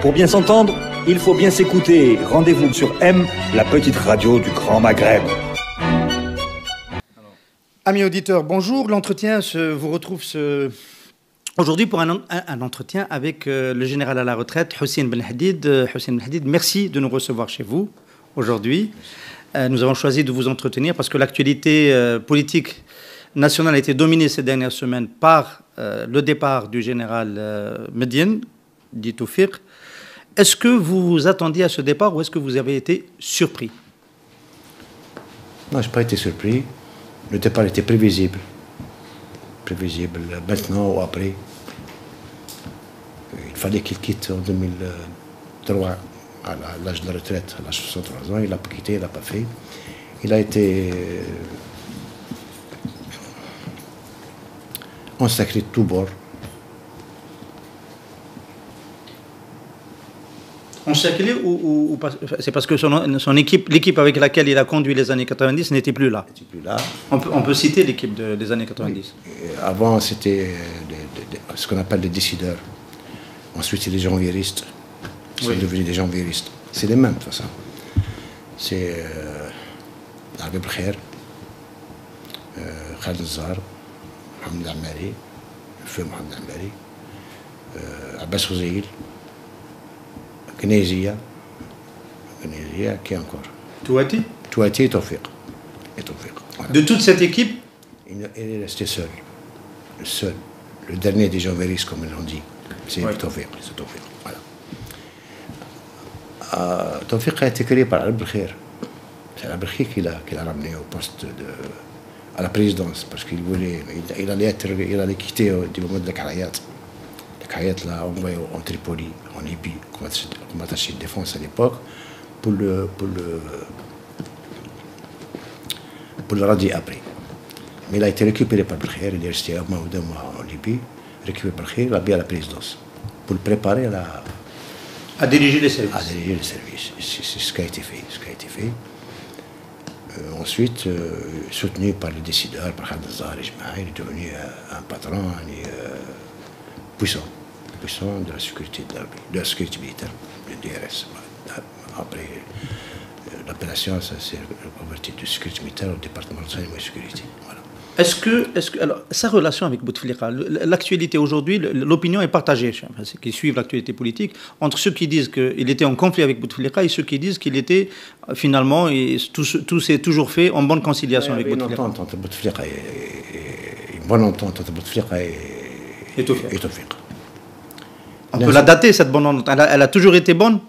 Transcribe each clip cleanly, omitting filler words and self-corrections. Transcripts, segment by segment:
Pour bien s'entendre, il faut bien s'écouter. Rendez-vous sur M, la petite radio du Grand Maghreb. Amis auditeurs, bonjour. L'entretien vous retrouve aujourd'hui pour un entretien avec le général à la retraite, Hussein Ben Hadid. Hussein Ben Hadid, merci de nous recevoir chez vous aujourd'hui. Nous avons choisi de vous entretenir parce que l'actualité politique nationale a été dominée ces dernières semaines par le départ du général Medien, dit Tawfiq. Est-ce que vous vous attendiez à ce départ ou est-ce que vous avez été surpris? Non, je n'ai pas été surpris. Le départ était prévisible. Prévisible maintenant ou après. Il fallait qu'il quitte en 2003 à l'âge de la retraite, à l'âge de 63 ans. Il n'a pas quitté, il n'a pas fait. Il a été ensacré de tous bords. Encerclé ou c'est parce que son équipe, l'équipe avec laquelle il a conduit les années 90 n'était plus là. N'était plus là. On peut citer l'équipe des années 90. Oui. Avant, c'était ce qu'on appelle les décideurs. Ensuite, c'est les janvieristes. Ils sont devenus des janvieristes. C'est les mêmes, de toute façon. C'est Arbib Khair, Khaled Zar, Mohamed Amari, le feu Mohamed Amari, Abbas Ouzaïl, Knezia, qui encore? Touati et Tawfiq. Voilà. De toute cette équipe, il est resté seul. Le seul. Le dernier des janvéristes, comme ils l'ont dit. C'est Tawfiq. Voilà. Tawfiq a été créé par Arbib Khair. C'est Arbib Khair qui l'a ramené au poste à la présidence, parce qu'il voulait. Il allait quitter du moment de la Karayat. Kayat l'a envoyé en Tripoli, en Libye, comme attaché de défense à l'époque, pour le radier après. Mais il a été récupéré par Belkhair, il est resté un mois ou 2 mois en Libye, récupéré par Belkhair, il a mis à la présidence, pour le préparer à diriger les services. C'est ce qui a été fait. Ensuite, soutenu par les décideurs, par Khaled Zar, il est devenu un patron puissant de la sécurité de la sécurité militaire, le DRS. Après l'appellation, ça s'est converti de sécurité militaire au département de renseignement et sécurité. Voilà. Est-ce que alors, sa relation avec Bouteflika, l'actualité aujourd'hui, l'opinion est partagée, ceux qui suivent l'actualité politique, entre ceux qui disent qu'il était en conflit avec Bouteflika et ceux qui disent qu'il était finalement, tout s'est toujours fait en bonne conciliation avec Bouteflika. Une entente entre Bouteflika une bonne entente entre Bouteflika et Tawfiq. On peut la dater, cette bonne entente. Elle a toujours été bonne?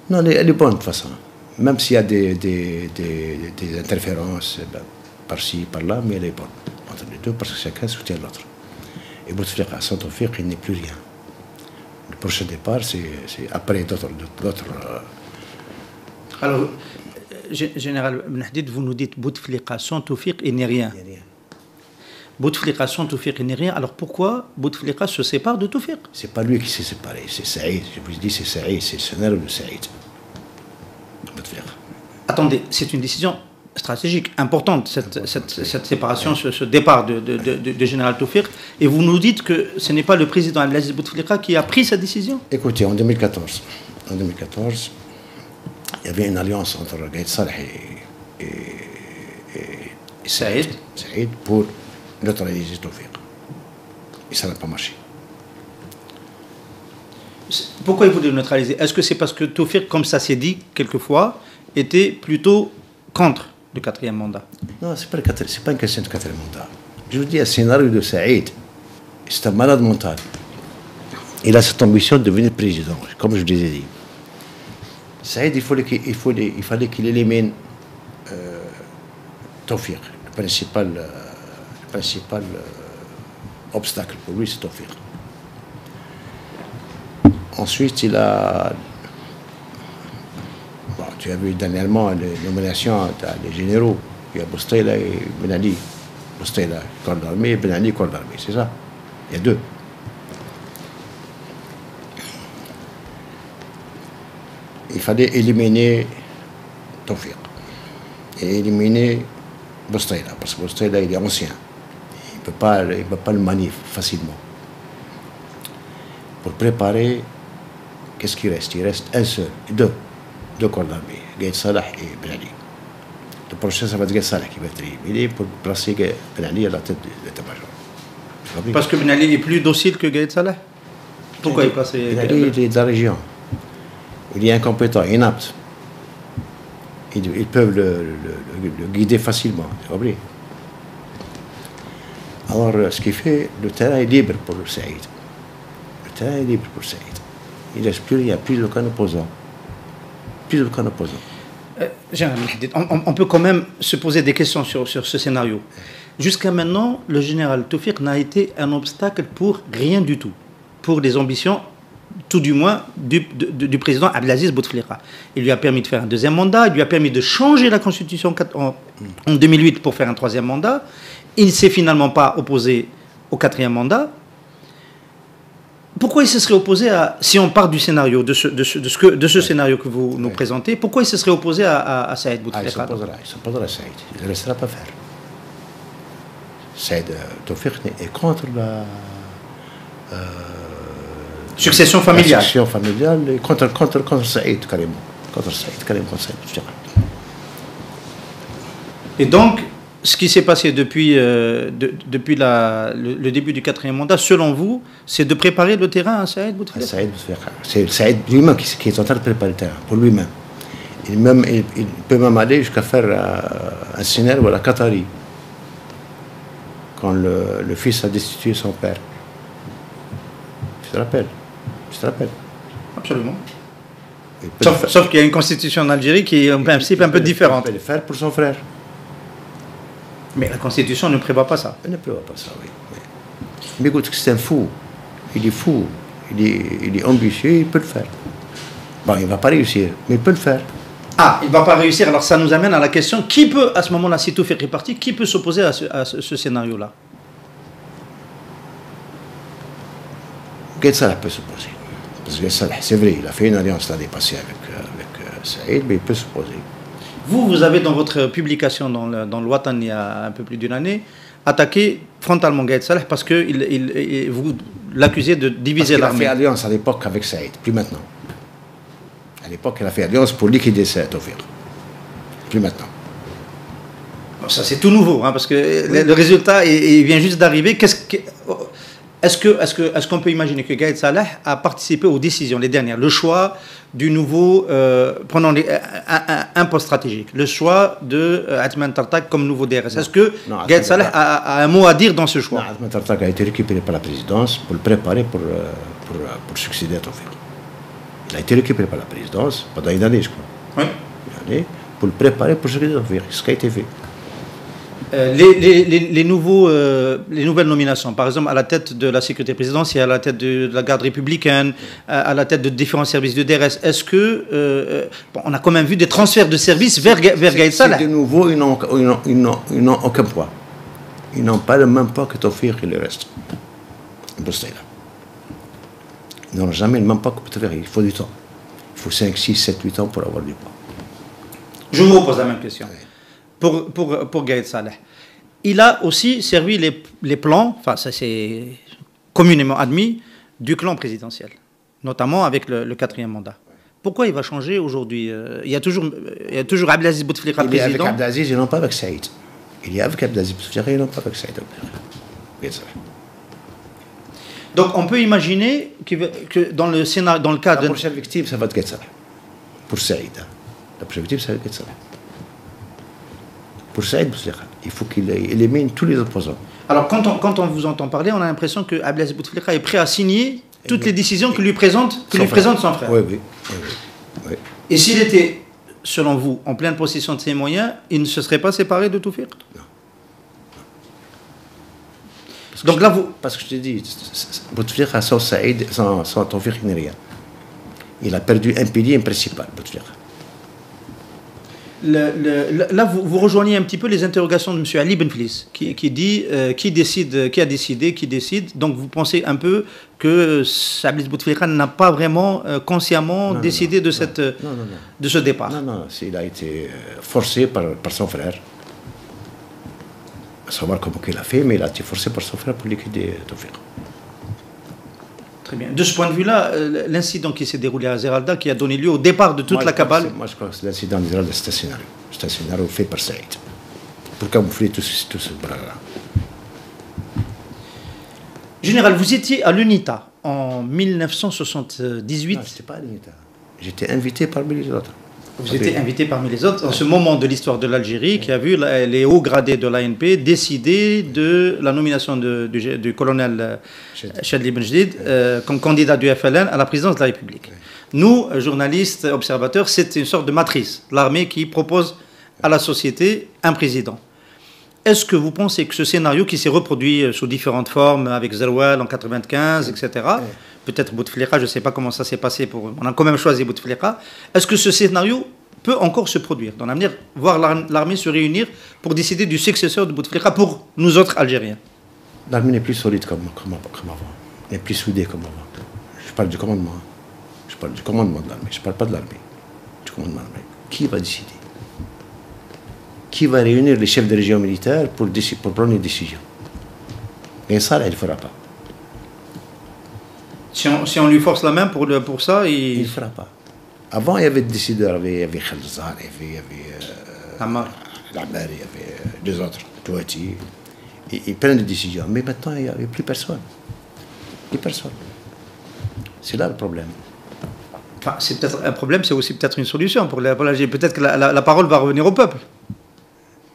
Non, elle est bonne de toute façon. Même s'il y a des interférences par-ci, par-là, mais elle est bonne entre les deux parce que chacun soutient l'autre. Et Bouteflika, sans Tawfiq, il n'est plus rien. Le prochain départ, c'est après d'autres. Alors, Général Ben Hadid, vous nous dites Bouteflika, sans Tawfiq, il n'est rien. Bouteflika sans Tawfiq, il n'est rien. Alors pourquoi Bouteflika se sépare de Tawfiq? C'est pas lui qui s'est séparé, c'est Saïd. Je vous dis, c'est Saïd, c'est le scénario de Saïd. Bouteflika. Attendez, c'est une décision stratégique importante, cette séparation, ce départ de Général Tawfiq. Et vous nous dites que ce n'est pas le président Abdelaziz Bouteflika qui a pris cette décision? Écoutez, en 2014, il y avait une alliance entre Gaïd Saleh et Saïd pour neutraliser Tawfiq. Et ça n'a pas marché. Pourquoi il voulait le neutraliser? Est-ce que c'est parce que Tawfiq, comme ça s'est dit quelquefois, était plutôt contre le 4e mandat? Non, ce n'est pas une question de 4e mandat. Je vous dis, un scénario de Saïd, c'est un malade mental. Il a cette ambition de devenir président, comme je vous l'ai dit. Saïd, il fallait qu'il élimine Tawfiq, le principal obstacle pour lui, c'est Tawfiq. Ensuite, il a... Bon, tu as vu dernièrement les nominations des généraux. Il y a Boustayla et Ben Ali. Boustayla, corps d'armée, Ben Ali, corps d'armée, c'est ça. Il y a deux. Il fallait éliminer Tawfiq et éliminer Boustayla, parce que Boustayla, il est ancien. Il peut pas le manier facilement. Pour préparer, qu'est-ce qu'il reste? Il reste un seul, deux corps d'armée, Gaïd Salah et Ben Ali. Le prochain, ça va être Gaïd Salah qui va être éliminé pour placer Ben Ali à la tête de l'état-major. Parce que Ben Ali est plus docile que Gaïd Salah? Pourquoi il passe? Ben Ali, il est de la région. Il est incompétent, inapte. Ils peuvent le guider facilement, tu as compris? Alors, ce qui fait, le terrain est libre pour le Saïd. Le terrain est libre pour Saïd. Il n'y a plus aucun opposant. Plus aucun opposant. On peut quand même se poser des questions sur ce scénario. Jusqu'à maintenant, le général Tawfiq n'a été un obstacle pour rien du tout. Pour les ambitions, tout du moins, du président Abdelaziz Bouteflika. Il lui a permis de faire un deuxième mandat, il lui a permis de changer la constitution en 2008 pour faire un troisième mandat. Il ne s'est finalement pas opposé au quatrième mandat. Pourquoi il se serait opposé à, si on part du scénario, de ce scénario que vous nous présentez, pourquoi il se serait opposé à Saïd Bouteflika? Il s'opposera à Saïd. Il ne laissera pas faire. Saïd Tawfiq est contre la succession familiale. Succession familiale et contre Saïd, carrément. Contre Saïd Bouteflika. Et donc, ce qui s'est passé depuis le début du quatrième mandat, selon vous, c'est de préparer le terrain à Saïd Bouteflika? C'est Saïd lui-même qui est en train de préparer le terrain, pour lui-même. Il peut même aller jusqu'à faire un scénario à la Qatari, quand le fils a destitué son père. Tu te rappelles? Absolument. Sauf qu'il y a une constitution en Algérie qui est en principe un peu différente. Il peut le faire pour son frère. Mais la Constitution ne prévoit pas ça. Elle ne prévoit pas ça, oui. Mais écoute, c'est un fou. Il est fou. Il est ambitieux, il peut le faire. Bon, il ne va pas réussir, mais il peut le faire. Ah, il ne va pas réussir. Alors ça nous amène à la question, qui peut, à ce moment-là, si Tawfiq est parti, qui peut s'opposer à ce scénario-là? Gaïd Salah peut s'opposer. Parce que Gaïd Salah, c'est vrai, il a fait une alliance l'année passée avec Saïd, mais il peut s'opposer. Vous avez dans votre publication dans le Watan il y a un peu plus d'une année attaqué frontalement Gaïd Salah parce que vous l'accusez de diviser l'armée. Il a fait alliance à l'époque avec Saïd, plus maintenant. À l'époque, il a fait alliance pour liquider Tawfiq. Plus maintenant. Bon, ça c'est tout nouveau, hein, parce que le résultat il vient juste d'arriver. Est-ce qu'on peut imaginer que Gaïd Salah a participé aux décisions, les dernières, le choix du nouveau, prenons un poste stratégique, le choix de Athman Tartak comme nouveau DRS? Est-ce que Gaïd Salah a un mot à dire dans ce choix? Athman Tartak a été récupéré par la présidence pour le préparer pour succéder à Tawfiq. Il a été récupéré par la présidence pendant une année, je crois. Oui. Une année, pour le préparer pour succéder à Tawfiq, ce qui a été fait. Les nouvelles nominations, par exemple à la tête de la sécurité présidentielle, à la tête de la garde républicaine, à la tête de différents services de DRS, est-ce que on a quand même vu des transferts de services vers Gaïd Salah? De nouveau, ils n'ont aucun poids. Ils n'ont pas le même poids que Tawfiq et le reste. Ils n'ont jamais le même poids que Tawfiq. Il faut du temps. Il faut 5, 6, 7, 8 ans pour avoir du poids. Je vous repose la même question. Pour Gaïd Salah. Il a aussi servi les plans, enfin ça c'est communément admis, du clan présidentiel, notamment avec le quatrième mandat. Pourquoi il va changer aujourd'hui? Il y a toujours Abdelaziz Bouteflika président. Il est avec Abdelaziz et non pas avec Saïd. Il est avec Abdelaziz Bouteflika et non pas avec Saïd. Donc on peut imaginer que dans le scénario, dans le cas de... La prochaine victime, ça va être Gaïd Salah. Pour Saïd. La prochaine victime, ça va être Gaïd Salah. Pour Saïd Bouteflika, il faut qu'il élimine tous les opposants. Alors, quand on vous entend parler, on a l'impression que Abdelaziz Bouteflika est prêt à signer toutes les décisions que lui présente son frère. Oui. Et s'il était, selon vous, en pleine possession de ses moyens, il ne se serait pas séparé de Tawfiq? Non. Donc là, vous... Parce que je te dis, Bouteflika sans Saïd, sans Tawfiq, il n'est rien. Il a perdu un pilier principal, Bouteflika. Là, vous rejoignez un petit peu les interrogations de M. Ali Benflis, qui dit qui a décidé, qui décide. Donc vous pensez un peu que Abdelaziz Bouteflika n'a pas vraiment consciemment décidé de ce départ. Non, il a été forcé par son frère. savoir comment il a fait, mais il a été forcé par son frère pour liquider Tawfiq. Très bien. De ce point de vue-là, l'incident qui s'est déroulé à Zeralda, qui a donné lieu au départ de toute la cabale. Moi, je crois que l'incident de Zeralda, c'est un scénario. C'est un scénario fait par Saïd. Pour camoufler tout ce bras-là. Général, vous étiez à l'UNITA en 1978. Non, je n'étais pas à l'UNITA. J'étais invité parmi les autres. Vous étiez invité parmi les autres en ce moment de l'histoire de l'Algérie qui a vu les hauts gradés de l'ANP décider de la nomination du colonel Chadli Benjedid comme candidat du FLN à la présidence de la République. Nous, journalistes, observateurs, c'est une sorte de matrice, l'armée qui propose à la société un président. Est-ce que vous pensez que ce scénario qui s'est reproduit sous différentes formes avec Zeroual en 95, etc., peut-être Bouteflika, je ne sais pas comment ça s'est passé, on a quand même choisi Bouteflika, est-ce que ce scénario peut encore se produire dans l'avenir, voir l'armée se réunir pour décider du successeur de Bouteflika pour nous autres Algériens? L'armée n'est plus solide comme avant, n'est plus soudée comme avant. Je parle du commandement, je parle du commandement de l'armée, je ne parle pas de l'armée, du commandement de l'armée. Qui va décider? Qui va réunir les chefs de région militaire pour prendre une décision? Et ça, là, il ne le fera pas. Si on lui force la main pour ça, il ne le fera pas. Avant, il y avait des décideurs, il y avait Khaled Zahar, il y avait Ammar, il y avait deux autres, Touati. Ils prennent des décisions. Mais maintenant, il n'y a plus personne. Plus personne. C'est là le problème. Enfin, c'est peut-être un problème, c'est aussi peut-être une solution pour l'Algérie. Peut-être que la parole va revenir au peuple.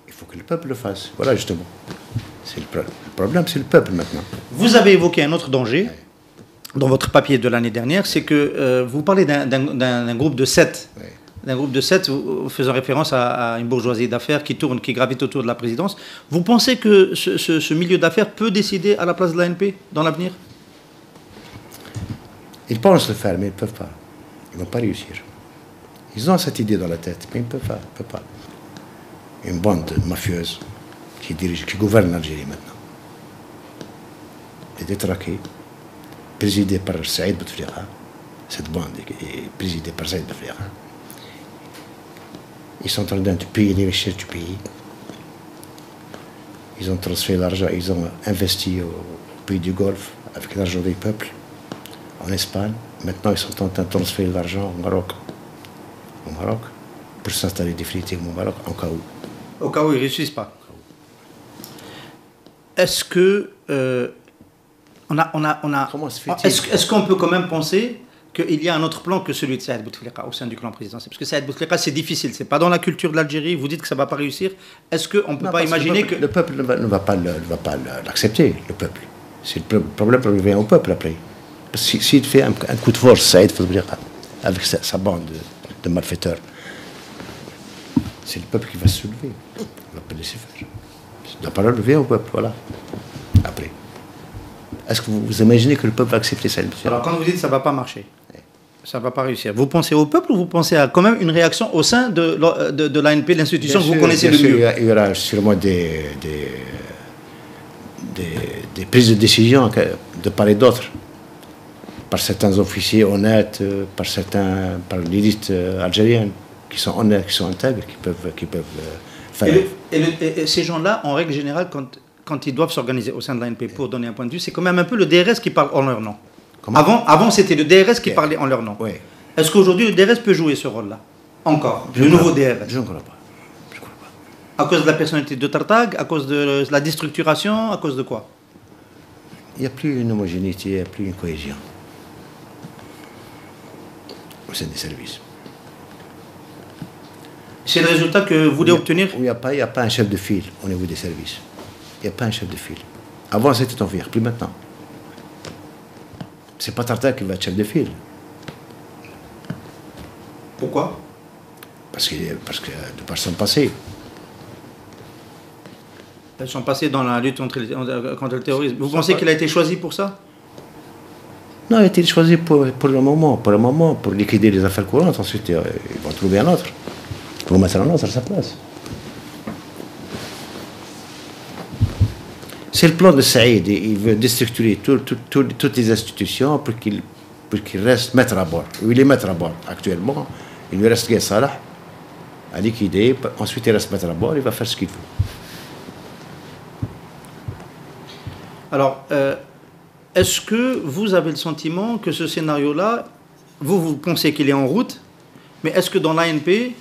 Il faut que le peuple le fasse. Voilà, justement. Le problème, c'est le peuple maintenant. Vous avez évoqué un autre danger dans votre papier de l'année dernière, c'est que vous parlez d'un groupe de 7. Oui. D'un groupe de 7, faisant référence à une bourgeoisie d'affaires qui tourne, qui gravite autour de la présidence. Vous pensez que ce milieu d'affaires peut décider à la place de l'ANP dans l'avenir? Ils pensent le faire, mais ils ne peuvent pas. Ils ne vont pas réussir. Ils ont cette idée dans la tête, mais ils ne peuvent pas. Une bande mafieuse qui gouverne l'Algérie maintenant. Des détraqués, présidée par Saïd Bouteflika. Cette bande est présidée par Saïd Bouteflika. Ils sont en train de payer les richesses du pays. Ils ont transféré l'argent, ils ont investi au pays du Golfe avec l'argent des peuples, en Espagne. Maintenant, ils sont en train de transférer l'argent au Maroc. Pour s'installer définitivement au Maroc, en cas où. Au cas où ils ne réussissent pas. Est-ce que Comment se fait-il? Est-ce qu'on peut quand même penser qu'il y a un autre plan que celui de Saïd Bouteflika au sein du clan présidentiel? Parce que Saïd Bouteflika, c'est difficile, c'est pas dans la culture de l'Algérie. Vous dites que ça ne va pas réussir. Est-ce qu'on ne peut pas imaginer que le peuple ne va pas l'accepter, le peuple. C'est le problème revient au peuple après. S'il fait un coup de force, Saïd Bouteflika, avec sa bande de malfaiteurs, c'est le peuple qui va se soulever. Il ne va pas laisser faire. La parole revient au peuple, voilà. Après. Est-ce que vous imaginez que le peuple va accepter ça? Alors quand vous dites que ça ne va pas marcher, ça ne va pas réussir, vous pensez au peuple ou vous pensez à quand même une réaction au sein de l'ANP, l'institution que vous connaissez le mieux? Il y aura sûrement des prises de décision de part et d'autre, par certains officiers honnêtes, par l'élite algérienne, qui sont honnêtes, qui sont intègres, qui peuvent faire. Et ces gens-là, en règle générale, quand ils doivent s'organiser au sein de l'ANP pour donner un point de vue, c'est quand même un peu le DRS qui parle en leur nom. Avant c'était le DRS qui parlait en leur nom. Oui. Est-ce qu'aujourd'hui le DRS peut jouer ce rôle-là? Encore, le nouveau DRS? Je ne crois pas. À cause de la personnalité de Tartag, à cause de la déstructuration, à cause de quoi? Il n'y a plus une homogénéité, il n'y a plus une cohésion au sein des services. C'est le résultat que vous voulez obtenir? Il n'y a pas un chef de file au niveau des services. Il n'y a pas un chef de file. Avant, c'était Tawfiq, plus maintenant. C'est pas Tartag qui va être chef de file. Pourquoi? Parce que de par son passé. Elles sont passées dans la lutte contre le terrorisme. Vous pensez qu'il a été choisi pour ça? Non, il a été choisi pour le moment, pour liquider les affaires courantes. Ensuite, ils vont trouver un autre. Ils vont mettre un autre à sa place. C'est le plan de Saïd. Il veut déstructurer toutes les institutions pour qu'il reste maître à bord. Il est maître à bord actuellement. Il lui reste Guy Salah à liquider. Ensuite, il reste maître à bord. Il va faire ce qu'il faut. Alors, est-ce que vous avez le sentiment que ce scénario-là, vous pensez qu'il est en route, mais est-ce que dans l'ANP,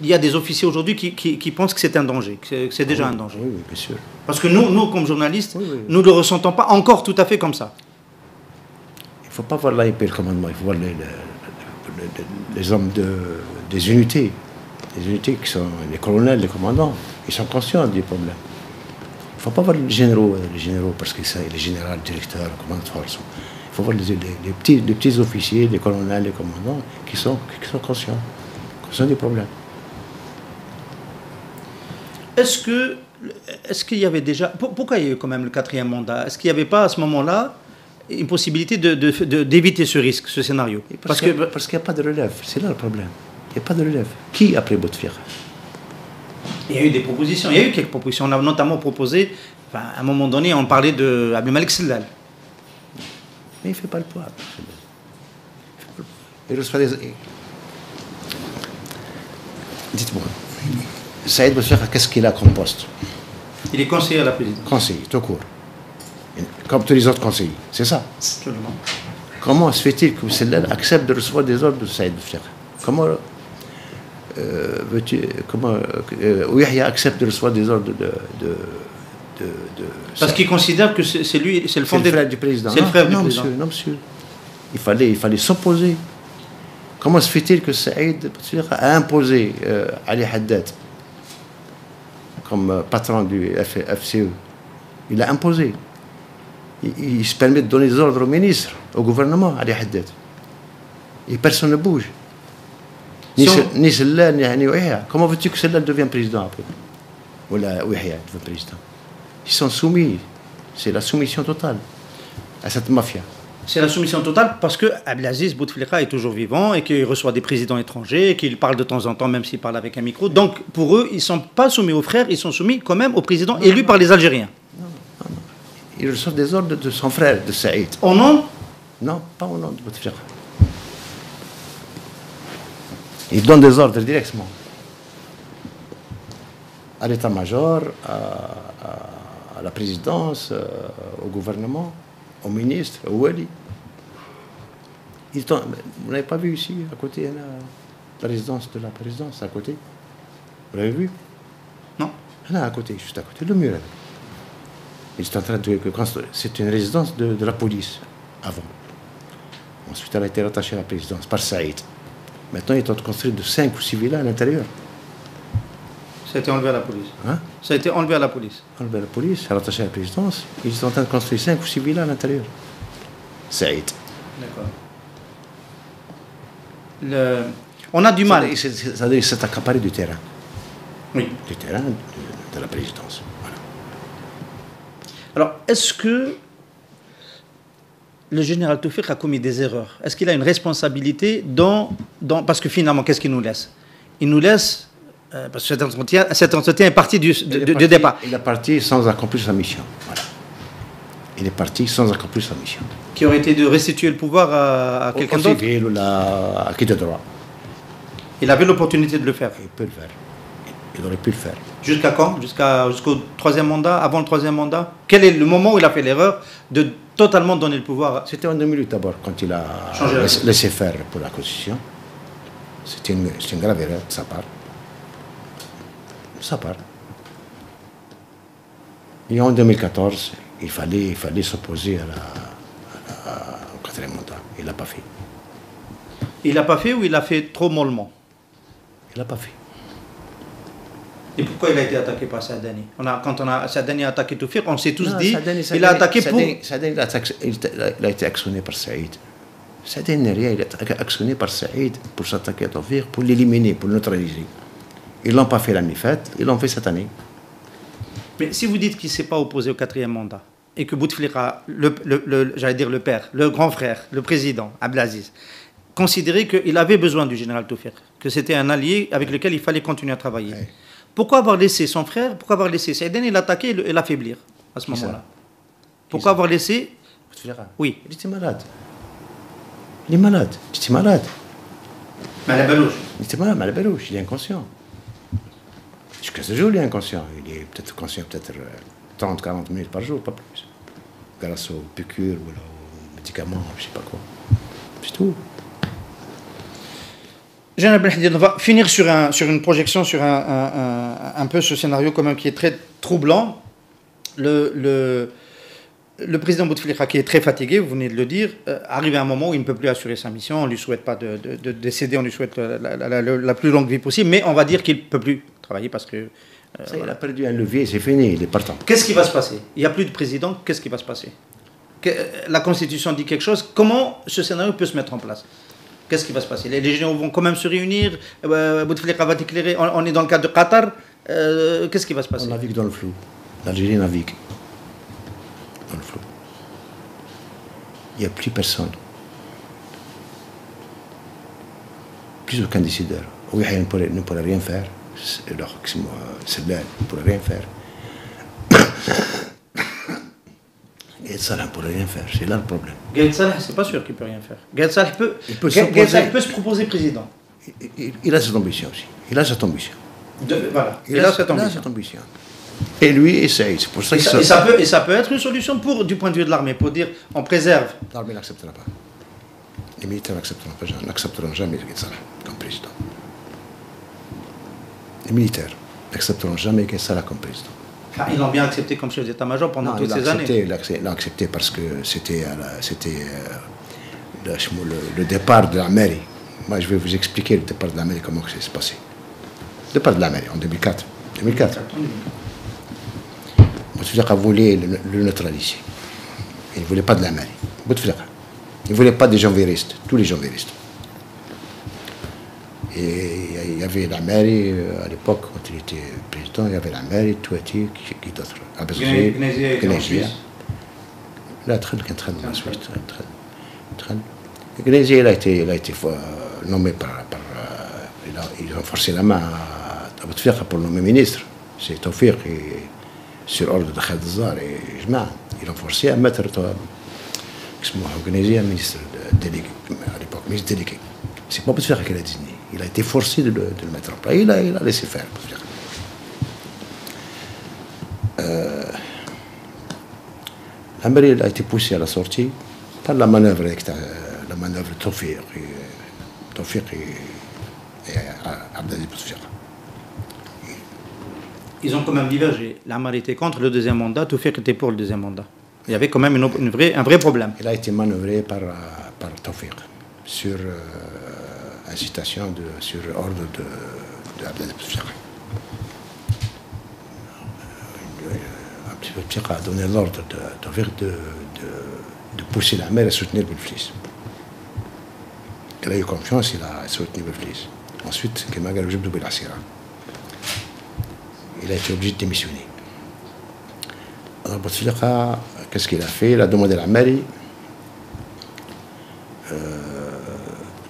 il y a des officiers aujourd'hui qui pensent que c'est un danger, que c'est déjà un danger? Oui, bien sûr. Parce que nous comme journalistes, nous ne le ressentons pas encore tout à fait comme ça. Il ne faut pas voir l'ANP, le commandement, il faut voir les hommes des unités. Les unités qui sont les colonels, les commandants. Ils sont conscients du problème. Il ne faut pas voir les généraux parce que c'est les généraux, le directeur, le commandant de force. Il faut voir les petits officiers, les colonels, les commandants qui sont conscients du problème. Est-ce qu'il y avait déjà... Pourquoi il y a eu quand même le 4e mandat? Est-ce qu'il n'y avait pas à ce moment-là une possibilité d'éviter ce risque, ce scénario? Parce qu'il n'y a pas de relève. C'est là le problème. Il n'y a pas de relève. Qui après Bouteflika? Il y a eu des propositions. Il y a eu quelques propositions. On a notamment proposé... Enfin, à un moment donné, on parlait de Abdelmalek Sellal. Mais il ne fait pas le poids. Il reçoit des... Dites-moi. Saïd Bouteflika, qu'est-ce qu'il a comme poste? Il est conseiller à la présidence. Conseiller, tout court. Comme tous les autres conseillers, c'est ça. Absolument. Comment se fait-il que Sellal accepte de recevoir des ordres de Saïd Bouteflika? Comment Ouihia accepte de recevoir des ordres de Parce qu'il considère que c'est lui, c'est le frère du président. C'est le frère du président. Non, monsieur. Il fallait s'opposer. Comment se fait-il que Saïd Bouteflika a imposé Ali Haddad comme patron du FCE? Il a imposé. Il se permet de donner des ordres au ministre, au gouvernement, Ali Haddad. Et personne ne bouge. Ni Sellal, ni Ouihia. Comment veux-tu que Sellal devienne président après? Ou Ouihia devient président? Ils sont soumis. C'est la soumission totale à cette mafia. C'est la soumission totale parce que Abdelaziz Bouteflika est toujours vivant et qu'il reçoit des présidents étrangers et qu'il parle de temps en temps, même s'il parle avec un micro. Donc, pour eux, ils ne sont pas soumis aux frères, ils sont soumis quand même au président élu par les Algériens. Non. Ils reçoivent des ordres de son frère, de Saïd. Au nom? Non, pas au nom de Bouteflika. Ils donnent des ordres directement à l'état-major, à la présidence, au gouvernement, au ministre, au Wali. Vous n'avez pas vu ici, à côté, la résidence de la présidence, à côté? Vous l'avez vu? Non. Là, à côté, juste à côté, le mur. Ils sont en train de construire. C'est une résidence de la police, avant. Ensuite, elle a été rattachée à la présidence par Saïd. Maintenant, ils sont en train de construire de 5 ou 6 villas à l'intérieur. Ça a été enlevé à la police. Hein? Ça a été enlevé à la police. Enlevé à la police, rattaché à la présidence. Ils sont en train de construire 5 ou 6 villas à l'intérieur. Saïd. D'accord. On a du mal. C'est accaparé du terrain. Oui. Du terrain de la présidence. Voilà. Alors, est-ce que le général Toufik a commis des erreurs? Est-ce qu'il a une responsabilité parce que finalement, qu'est-ce qu'il nous laisse? Il nous laisse... parce que cet entretien est parti du départ. Il est parti sans accomplir sa mission. Voilà. Il est parti sans accomplir sa mission. Qui aurait été de restituer le pouvoir à quelqu'un d'autre? Civil ou à qui de droit. Il avait l'opportunité de le faire. Il peut le faire. Il aurait pu le faire. Jusqu'à quand? Jusqu'au 3e mandat? Avant le 3e mandat? Quel est le moment où il a fait l'erreur de totalement donner le pouvoir? C'était en 2008 d'abord, quand il a laissé faire pour la Constitution. C'était une grave erreur de sa part. Ça part. Et en 2014, il fallait s'opposer au 4e mandat. Il ne l'a pas fait. Il l'a pas fait ou il l'a fait trop mollement? Il ne l'a pas fait. Et pourquoi il a été attaqué par Saadani? Quand Saadani a attaqué Toufik, on s'est tous dit il a attaqué pour... Saadani, il a été actionné par Saïd. Saadani n'est rien, il a été actionné par Saïd pour s'attaquer à Toufik, pour l'éliminer, pour le neutraliser. Ils ne l'ont pas fait l'année faite, ils l'ont fait cette année. Mais si vous dites qu'il ne s'est pas opposé au 4e mandat, et que Bouteflika, j'allais dire le père, le grand frère, le président, Abdelaziz, considérait qu'il avait besoin du général Toufik, que c'était un allié avec lequel il fallait continuer à travailler. Oui. Pourquoi avoir laissé son frère, pourquoi avoir laissé Saïdani l'attaquer et l'affaiblir à ce moment-là? Pourquoi avoir laissé... Oui. Il était malade. Il est malade. Il était malade. Malabalouche. Il était malade, Malabalouche. Il est inconscient. Jusqu'à ce jour, il est inconscient. Il est peut-être conscient, peut-être 30-40 minutes par jour, pas plus. Grâce aux piqûres ou aux médicaments, je ne sais pas quoi. C'est tout. Général Ben Hadid, on va finir sur une projection, sur un peu ce scénario quand même qui est très troublant. Le président Bouteflika, qui est très fatigué, vous venez de le dire, arrive à un moment où il ne peut plus assurer sa mission. On ne lui souhaite pas de décéder, on lui souhaite la plus longue vie possible, mais on va dire qu'il ne peut plus travailler parce que... Ça, il a perdu un levier, c'est fini, il est partant. Qu'est-ce qui va se passer? Il n'y a plus de président, qu'est-ce qui va se passer? La Constitution dit quelque chose, comment ce scénario peut se mettre en place? Qu'est-ce qui va se passer? Les généraux vont quand même se réunir, Bouteflika va déclarer, on est dans le cadre de Qatar, qu'est-ce qui va se passer? On navigue dans le flou. L'Algérie navigue dans le flou. Il n'y a plus personne. Plus aucun décideur. Ouiha ne pourrait rien faire. Celle-là ne pourrait rien faire. Gaël Salah ne pourrait rien faire. C'est là le problème. Gaël Salah, c'est pas sûr qu'il peut rien faire. Gaël Salah peut se proposer président. Il a cette ambition aussi. Il a cette ambition. Voilà. Il a cette ambition. Et lui essaye. C'est pour ça et ça peut être une solution du point de vue de l'armée, pour dire on préserve. L'armée n'acceptera pas. Les militaires n'accepteront jamais Gaël Salah comme président. Les militaires n'accepteront jamais Gaël Salah comme président. Ils l'ont bien accepté comme chef d'état-major pendant toutes ces années. Ils l'ont accepté parce que c'était le départ de la mairie. Moi, je vais vous expliquer le départ de la mairie, comment ça s'est passé. Le départ de la mairie en 2004. Bouteflika voulait le neutraliser. Il ne voulait pas de la mairie. Bouteflika. Il ne voulait pas des gens véristes, tous les gens véristes. Et il y avait la mairie, à l'époque, quand il était président, il y avait la mairie, Touati, qui d'autre? Gnezia. Là, Gnezia, il a été nommé ils ont forcé la main à Bouteflika pour le nommer ministre. C'est Tawfiq, sur ordre de Khaled Zar et Jma. Ils ont forcé à mettre Gnezia ministre délégué, à l'époque, ministre délégué. C'est pas Bouteflika qui l'a désigné. Il a été forcé de le mettre en place. Il a laissé faire. La mairie a été poussée à la sortie par la manœuvre de Tawfiq et Abdelaziz Bouteflika. Ils ont quand même divergé. L'Amar était contre le deuxième mandat, Tawfiq était pour le deuxième mandat. Il y avait quand même un vrai problème. Il a été manœuvré par Tawfiq sur incitation, sur ordre de Abdelaziz Bouteflika. Bouteflika a donné l'ordre de pousser la mer à soutenir Bouteflika. Il a eu confiance, il a soutenu Bouteflika. Ensuite, il a été obligé de démissionner. Alors Bouteflika, qu'est-ce qu'il a fait? Il a demandé à la mairie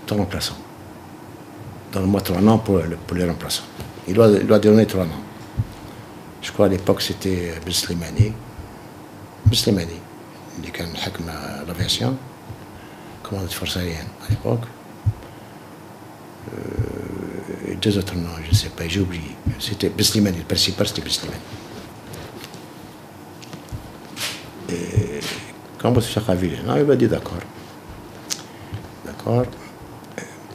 de remplaçants. Donne-moi 3 noms pour les remplaçants. Il doit donner 3 noms. Je crois à l'époque c'était Bislimani, qui était l'aviation, commandant de force aérienne à l'époque. Et 2 autres noms, je ne sais pas, j'ai oublié. C'était Bislimani, le principal c'était Bislimani. Et quand Bouteflika a vu les noms, il m'a dit d'accord. D'accord.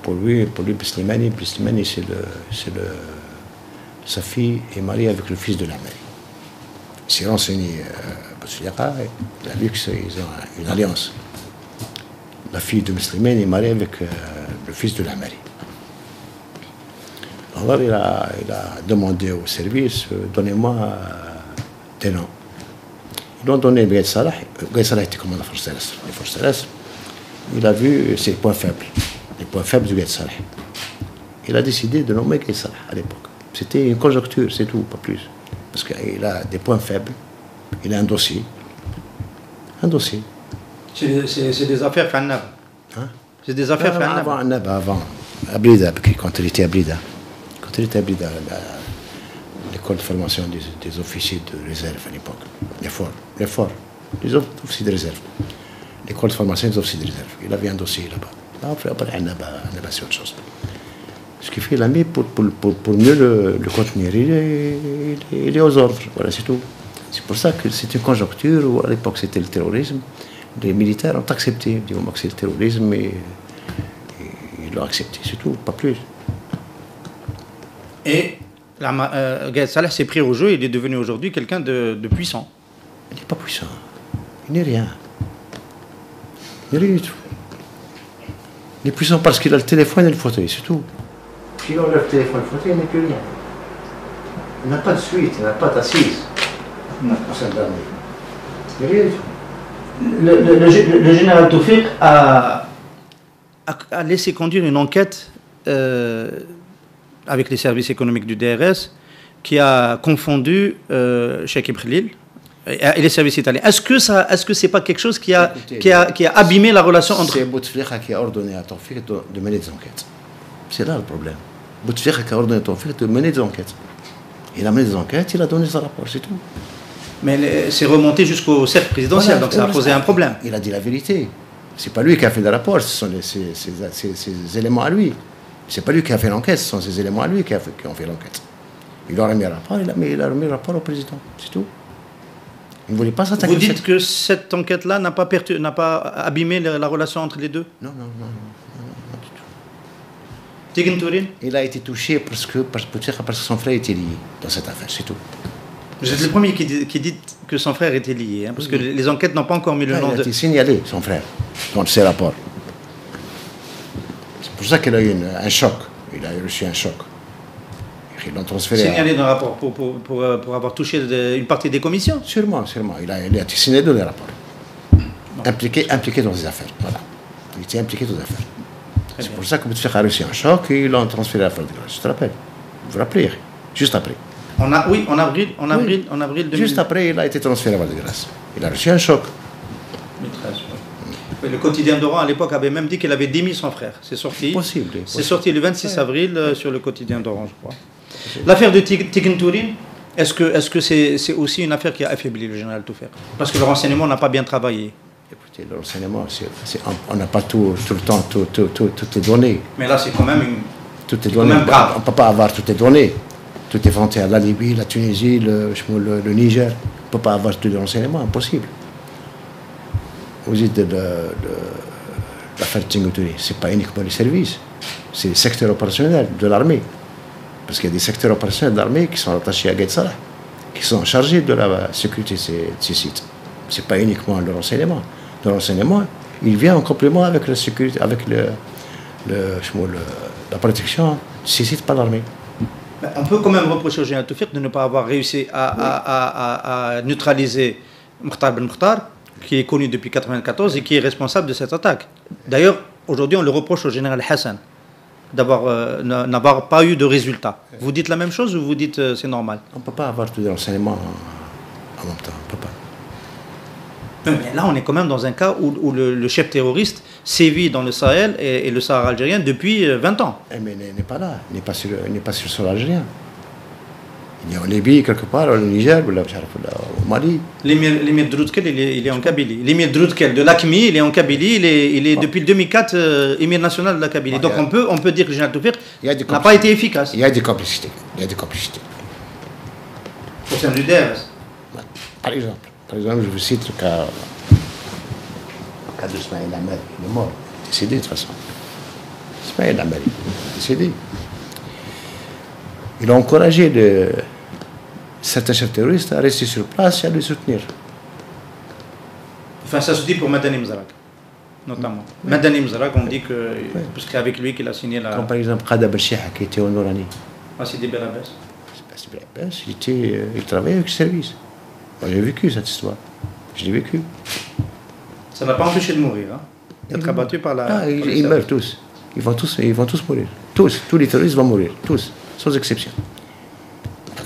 Pour lui Bislimani, sa fille est mariée avec le fils de la mairie. Il s'est renseigné Bouteflika, il a vu qu'ils ont une alliance. La fille de Bislimani est mariée avec le fils de la mairie. Alors il a demandé au service, donnez-moi des noms. Ils lui ont donné Gaël Salah. Gaël Salah était commandant des forces terrestres. Il a vu ses points faibles. Les points faibles du Gaël Salah. Il a décidé de nommer Gaël Salah à l'époque. C'était une conjoncture, c'est tout, pas plus. Parce qu'il a des points faibles. Il a un dossier. C'est des affaires Fannab. Hein? C'est des affaires Fannab. Avant. À Blida, quand il était à Blida. L'école de formation des officiers de réserve à l'époque. Les forts. Les officiers de réserve. L'école de formation des officiers de réserve. Il avait un dossier là-bas. Après, c'est autre chose. Ce qui fait l'ami, pour mieux le contenir, il est aux ordres. Voilà, c'est tout. C'est pour ça que c'est une conjoncture où à l'époque c'était le terrorisme. Les militaires ont accepté, du moment que c'est le terrorisme, et ils l'ont accepté, c'est tout, pas plus. Et Gaël Salah s'est pris au jeu, il est devenu aujourd'hui quelqu'un de puissant. Il n'est pas puissant, il n'est rien. Il n'est rien du tout. Il est puissant parce qu'il a le téléphone et le fauteuil, c'est tout. S'il enlève le téléphone et le fauteuil, il n'est plus rien. Il n'a pas de suite, il n'a pas d'assise. Il n'est rien du tout. Le général Tawfiq a laissé conduire une enquête avec les services économiques du DRS qui a confondu Cheikh Ibrahim et les services italiens. Est-ce que c'est pas quelque chose qui a abîmé la relation entre... C'est Bouteflika qui a ordonné à Tawfiq de mener des enquêtes. C'est là le problème. Bouteflika qui a ordonné à Tawfiq de mener des enquêtes. Il a mené des enquêtes, il a donné son rapport, c'est tout. Mais c'est remonté jusqu'au cercle présidentiel, voilà, donc ça a posé un problème. Il a dit la vérité. C'est pas lui qui a fait le rapport, ce sont ses éléments à lui. C'est pas lui qui a fait l'enquête, ce sont ses éléments à lui qui ont fait l'enquête. Il a remis un rapport, il a remis le rapport au président, c'est tout. Il ne voulait pas s'attaquer. Vous dites que cette enquête-là n'a pas abîmé la relation entre les deux? Non, du tout. Tigin Tourin? Il a été touché parce que son frère était lié dans cette affaire, c'est tout. Vous êtes le premier qui dit que son frère était lié, hein, parce que les enquêtes n'ont pas encore mis le nom de... Il a été signalé, son frère, dans ses rapports. C'est pour ça qu'il a eu un choc. Il a reçu un choc. Ils l'ont transféré. Signalé dans le rapport pour avoir touché une partie des commissions? Sûrement. Il a été signalé dans les rapports. Impliqué dans les affaires. Voilà. Il était impliqué dans les affaires. C'est pour ça que Bouteflika a reçu un choc et ils l'ont transféré à la Val de Grâce. Je te rappelle. Vous vous rappelez? Juste après. En avril 2000. Juste après, il a été transféré à Val de Grâce. Il a reçu un choc. 2013, oui. Le quotidien d'Oran, à l'époque, avait même dit qu'il avait démis son frère. C'est sorti. Possible. C'est sorti le 26 avril sur le quotidien d'Oran, je crois. L'affaire de Tigin Tourin, est-ce que c'est aussi une affaire qui a affaibli le général Tawfiq? Parce que le renseignement n'a pas bien travaillé. Écoutez, le renseignement, on n'a pas tout le temps toutes les données. Mais là, c'est quand même toutes les données. On ne peut pas avoir toutes les données. Toutes les frontières, la Libye, la Tunisie, le Niger. On ne peut pas avoir tous les renseignements, impossible. Vous dites de l'affaire de Tigin Tourin, ce n'est pas uniquement les services, c'est le secteur opérationnel de l'armée. Parce qu'il y a des secteurs opérationnels de l'armée qui sont attachés à Gaël Salah, qui sont chargés de la sécurité de ces sites. Ce n'est pas uniquement le renseignement. Le renseignement, il vient en complément avec la sécurité, avec la protection de ces sites par l'armée. On peut quand même reprocher au général Tawfiq de ne pas avoir réussi à neutraliser Mokhtar Ben Mokhtar, qui est connu depuis 1994 et qui est responsable de cette attaque. D'ailleurs, aujourd'hui, on le reproche au général Hassan n'avoir pas eu de résultat. Vous dites la même chose ou vous dites c'est normal? On ne peut pas avoir tous les renseignements en même temps. On ne peut pas. Mais là, on est quand même dans un cas où le chef terroriste sévit dans le Sahel et le Sahara algérien depuis 20 ans. Mais il n'est pas là, il n'est pas sur le sol algérien. Il est en Libye, quelque part, au Niger, ou au Mali. L'émir Droudkel, il est en Kabylie. L'émir Droudkel de l'AQMI, il est en Kabylie. Il est depuis 2004 émir national de la Kabylie. Donc on peut dire que le général Tawfiq n'a pas été efficace. Il y a des complicités. Au sein du DRS. Par exemple, je vous cite le cas de Ismaël Ahmed. Il est mort. Décédé de toute façon. Ismaël Ahmed, décédé. Il a encouragé certains chefs terroristes à rester sur place et à les soutenir. Enfin, ça se dit pour Madani Mzarak, notamment. Oui. Madani Mzarak, on dit que parce que c'est avec lui qu'il a signé la... Comme par exemple Qada Belchiha qui était au Nourani. Sidi Bel Abbas. Sidi Bel Abbas, il travaillait avec le service. Moi, j'ai vécu cette histoire. Je l'ai vécu. Ça n'a pas empêché de mourir, hein? D'être abattu par la... Ils meurent tous. Ils vont tous mourir. Tous les terroristes vont mourir. Tous. Sans exception.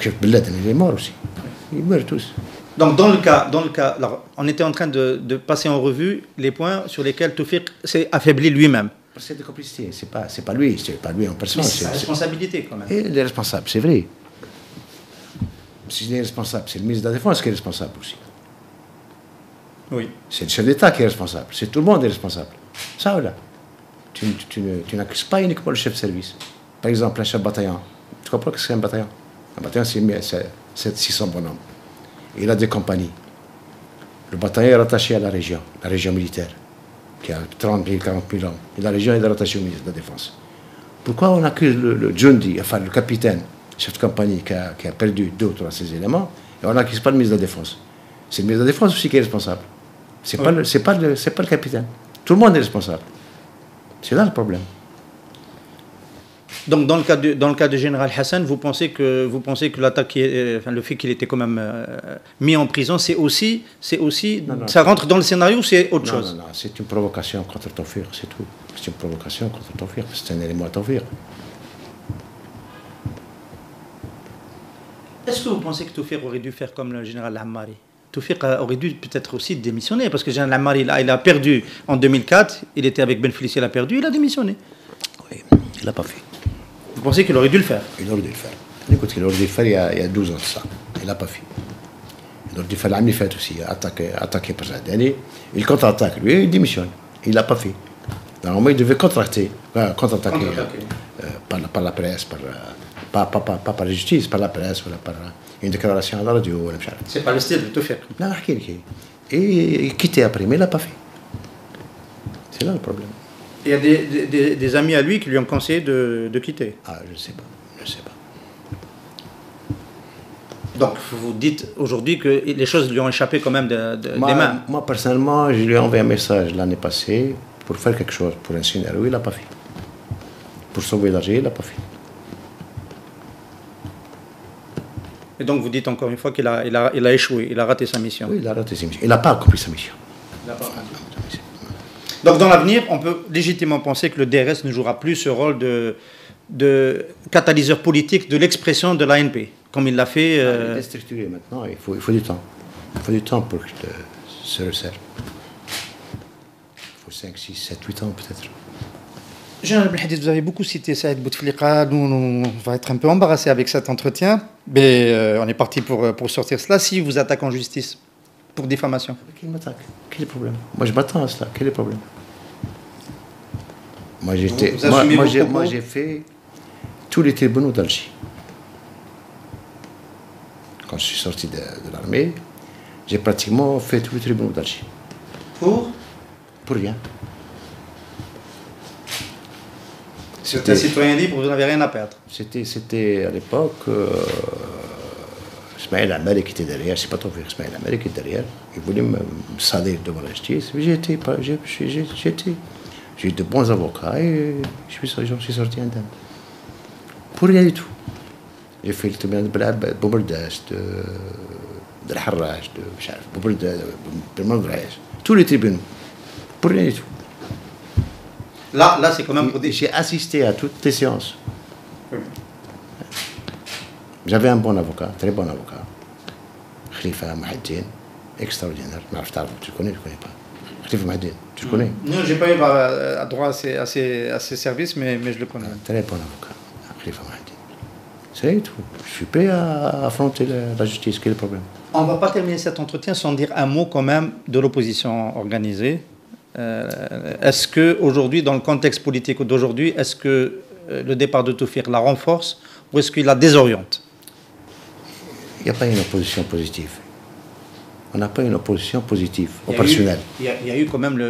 Il est mort aussi. Ils meurent tous. Donc dans le cas, alors, on était en train de passer en revue les points sur lesquels Tawfiq s'est affaibli lui-même. C'est de complicité, c'est pas lui en personne. C'est sa responsabilité quand même. Et il est responsable, c'est vrai. S'il est responsable, c'est le ministre de la Défense qui est responsable aussi. Oui. C'est le chef d'État qui est responsable. C'est tout le monde est responsable. Ça ou là. Tu n'accuses pas uniquement le chef de service. Par exemple, un chef de bataillon. Tu comprends ce que c'est un bataillon? Un bataillon, c'est 600 bonhommes. Il a des compagnies. Le bataillon est rattaché à la région militaire, qui a 30 000, 40 000 hommes. Et la région est rattachée au ministre de la Défense. Pourquoi on accuse le Jundi, enfin le capitaine, chef de compagnie, qui a perdu 2 ou 3 de ses éléments, et on n'accuse pas le ministre de la Défense? C'est le ministre de la Défense aussi qui est responsable. C'est pas le capitaine. Tout le monde est responsable. C'est là le problème. Donc, dans le cas du général Hassan, vous pensez que l'attaque, enfin, le fait qu'il était quand même mis en prison, c'est aussi non, ça rentre dans le scénario ou c'est autre chose? Non, c'est une provocation contre Tawfiq, c'est tout. C'est une provocation contre Tawfiq, c'est un élément à Tawfiq. Est-ce que vous pensez que Tawfiq aurait dû faire comme le général Ammari? Tawfiq aurait dû peut-être aussi démissionner, parce que le général Ammari, il a perdu en 2004, il était avec Ben Felici, il a perdu, il a démissionné. Oui, il l'a pas fait. Vous pensez qu'il aurait dû le faire? Il aurait dû le faire. Écoute, il aurait dû le faire il y a 12 ans de ça. Il l'a pas fait. Il aurait dû faire l'année faite aussi, attaquer par Zadani. Il contre-attaque, lui, il démissionne. Il l'a pas fait. Normalement, il devait contre-attaquer par la presse, pas par la justice, par la presse, ou par une déclaration à la radio. C'est pas le style de Tawfiq. Non, et quitter après, mais il l'a pas fait. C'est là le problème. Il y a des amis à lui qui lui ont conseillé de quitter. Ah, je ne sais pas. Donc, vous dites aujourd'hui que les choses lui ont échappé quand même des mains. Moi, personnellement, je lui ai envoyé un message l'année passée pour faire quelque chose, pour un scénario, il ne l'a pas fait. Pour sauver l'Algérie, il ne l'a pas fait. Et donc, vous dites encore une fois qu'il a échoué, il a raté sa mission. Oui, il a raté sa mission. Il n'a pas accompli sa mission. Donc, dans l'avenir, on peut légitimement penser que le DRS ne jouera plus ce rôle de catalyseur politique de l'expression de l'ANP, comme il l'a fait. Il est déstructuré maintenant, il faut du temps. Il faut du temps pour qu'il se resserre. Il faut 5, 6, 7, 8 ans peut-être. Général Ben Hadid, vous avez beaucoup cité Saïd Bouteflika. Nous, on va être un peu embarrassés avec cet entretien, mais on est parti pour sortir cela. Si vous attaquez en justice pour diffamation. Qui m'attaque? Quel est le problème? Moi, je m'attends à cela. Quel est le problème? Moi, j'ai fait tous les tribunaux d'Alger. Quand je suis sorti de l'armée, j'ai pratiquement fait tous les tribunaux d'Alger. Pour rien. C'était un citoyen libre, vous n'avez rien à perdre. C'était à l'époque, Ismaël Amali qui était derrière, c'est pas trop vrai, Ismaël Amali qui était derrière, il voulait me salir devant la justice, mais j'ai eu de bons avocats et j'en suis sorti indemne. Pour rien du tout. J'ai fait le tribunal de Boumerdès, de Harrach, de Boumerdès, de Malgrès, tous les tribunaux. Pour rien du tout. Là, c'est quand même pour J'ai assisté à toutes les séances. J'avais un bon avocat, très bon avocat. Khalifa Mahaddin, extraordinaire. Tu le connais, pas. Khalifa Mahaddin, tu le connais? Non, je n'ai pas eu droit à ces services, mais je le connais. Très bon avocat, Khalifa Mahaddin. C'est tout. Je suis prêt à affronter la justice. Quel est le problème? On ne va pas terminer cet entretien sans dire un mot quand même de l'opposition organisée. Est-ce qu'aujourd'hui, dans le contexte politique d'aujourd'hui, est-ce que le départ de Tawfiq la renforce ou est-ce qu'il la désoriente? Il n'y a pas une opposition positive. On n'a pas une opposition positive, opérationnelle. Il y a eu quand même,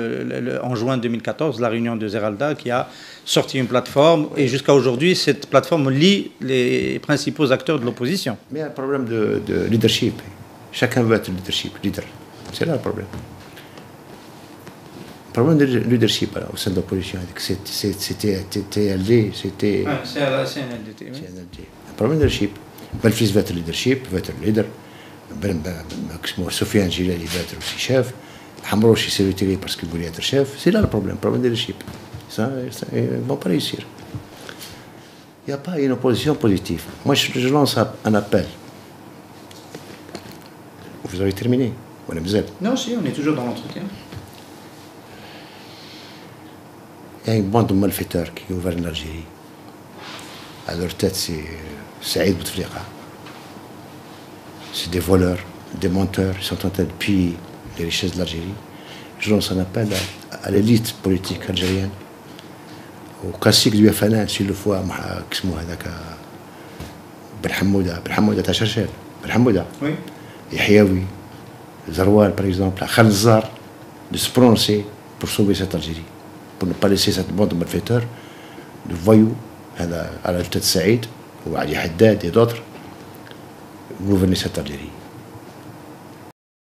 en juin 2014, la réunion de Zeralda qui a sorti une plateforme et jusqu'à aujourd'hui, cette plateforme lie les principaux acteurs de l'opposition. Mais il y a un problème de leadership. Chacun veut être leader. C'est là le problème. Le problème de leadership au sein de l'opposition, c'était TLD, c'était... C'est CNLDT. Le problème de leadership. Belfils veut être leadership, veut être leader. Sofiane Gilali veut être aussi chef. Hamrouchi s'est retiré parce qu'il voulait être chef. C'est là le problème de leadership. Ça, ils ne vont pas réussir. Il n'y a pas une opposition positive. Moi, je lance un appel. Vous avez terminé? Non, si, on est toujours dans l'entretien. Il y a une bande de malfaiteurs qui gouverne l'Algérie. À leur tête, c'est Saïd Bouteflika. C'est des voleurs, des menteurs. Ils sont en train de piller les richesses de l'Algérie. Je lance un appel à l'élite politique algérienne, au classique du FNN, s'il le faut, Ben Hamouda, تاع شرشيل, Ben Hamouda. Oui. Yahyaoui, Zaroual par exemple, Khalzar, de se prononcer pour sauver cette Algérie, pour ne pas laisser cette bande de malfaiteurs, de voyous, à la tête Saïd, ou Ali Haddad et d'autres, gouverner cette Algérie.